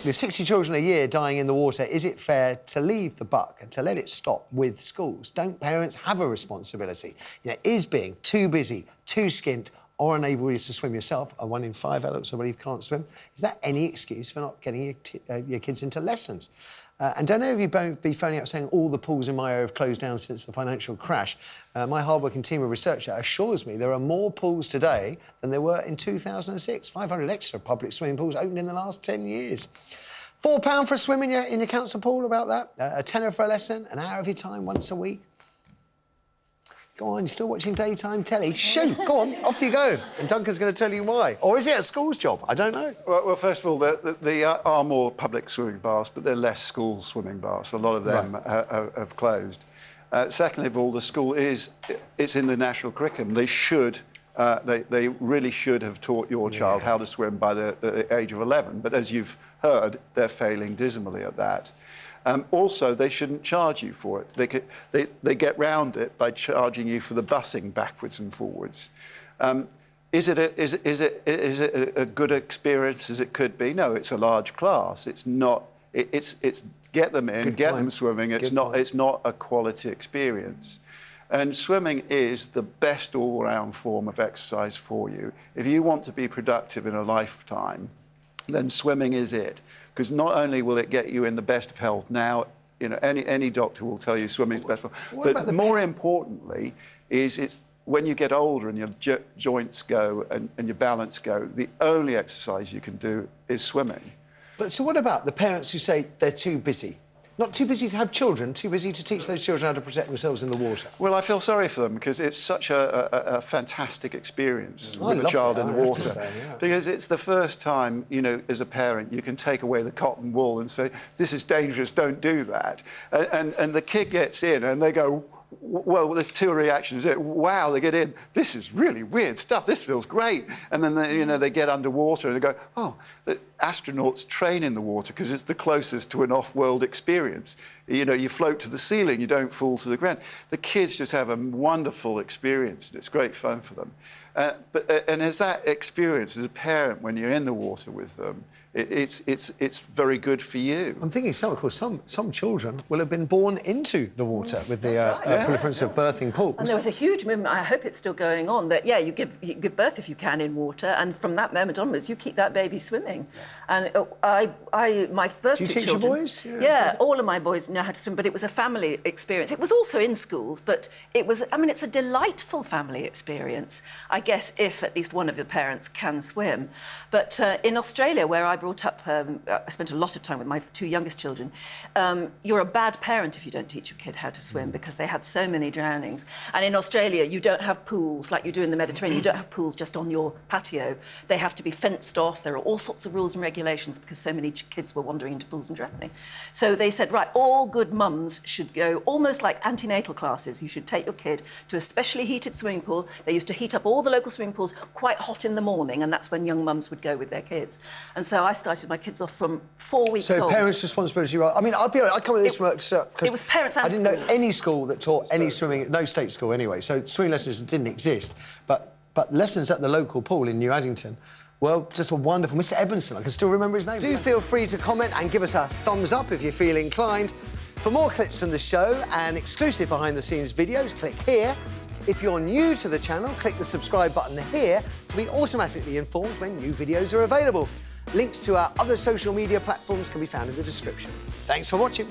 With 60 children a year dying in the water, is it fair to leave the buck and to let it stop with schools? Don't parents have a responsibility? You know, is being too busy, too skint, or unable to swim yourself, a 1 in 5 adults I believe can't swim, is that any excuse for not getting your kids into lessons? And don't know if you both be phoning up saying all the pools in my area have closed down since the financial crash. My hard-working team of researchers assures me there are more pools today than there were in 2006. 500 extra public swimming pools opened in the last 10 years. £4 for a swim in your council pool, about that. A tenner for a lesson, an hour of your time once a week. Go on, you're still watching daytime telly? Shoot, go on, off you go. And Duncan's going to tell you why. Or is it a school's job? I don't know. Well, first of all, there are more public swimming baths, but there are less school swimming baths. A lot of them have closed. Secondly of all, the school it's in the national curriculum. They should, they really should have taught your child how to swim by the age of 11. But as you've heard, they're failing dismally at that. Also, they shouldn't charge you for it. They get round it by charging you for the busing backwards and forwards. Is it a good experience as it could be? No, it's a large class. It's not. It's get them in, get them swimming. It's not a quality experience. And swimming is the best all-round form of exercise for you. If you want to be productive in a lifetime, then swimming is it. Because not only will it get you in the best of health now, you know, any doctor will tell you swimming is best for, but more importantly is it's when you get older and your joints go and your balance go, the only exercise you can do is swimming. But so what about the parents who say they're too busy? Not too busy to have children, too busy to teach those children how to protect themselves in the water. Well, I feel sorry for them because it's such a fantastic experience with a child in the water. Because it's the first time, you know, as a parent, you can take away the cotton wool and say, this is dangerous, don't do that. And the kid gets in and they go, well, there's two reactions. Wow, they get in. This is really weird stuff. This feels great. And then they get underwater and they go, oh, the astronauts train in the water because it's the closest to an off-world experience. You know, you float to the ceiling, you don't fall to the ground. The kids just have a wonderful experience and it's great fun for them. And as that experience as a parent when you're in the water with them, it's very good for you. I'm thinking, of course, some children will have been born into the water with the proliferance of birthing pools. And there was a huge movement, I hope it's still going on, that, you give birth if you can in water, and from that moment onwards, you keep that baby swimming. And my first two children... Do you teach your boys? Yeah, all of my boys know how to swim, but it was a family experience. It was also in schools, but it was, I mean, it's a delightful family experience, I guess, if at least one of the parents can swim. But in Australia, where I brought up, I spent a lot of time with my two youngest children, you're a bad parent if you don't teach your kid how to swim because they had so many drownings. And in Australia, you don't have pools like you do in the Mediterranean. You don't have pools just on your patio. They have to be fenced off. There are all sorts of rules and regulations because so many kids were wandering into pools and drowning. So they said, right, all good mums should go almost like antenatal classes. You should take your kid to a specially heated swimming pool. They used to heat up all the local swimming pools quite hot in the morning, and that's when young mums would go with their kids. And so I started my kids off from 4 weeks old. So parents' responsibility, right? I mean, I'll be honest, I come at this because it was parents and I didn't know any school that taught any swimming, no state school anyway, so swimming lessons didn't exist. But lessons at the local pool in New Addington, well, just a wonderful... Mr. Ebenson, I can still remember his name. Do feel free to comment and give us a thumbs up if you feel inclined. For more clips from the show and exclusive behind-the-scenes videos, click here. If you're new to the channel, click the subscribe button here to be automatically informed when new videos are available. Links to our other social media platforms can be found in the description. Thanks for watching.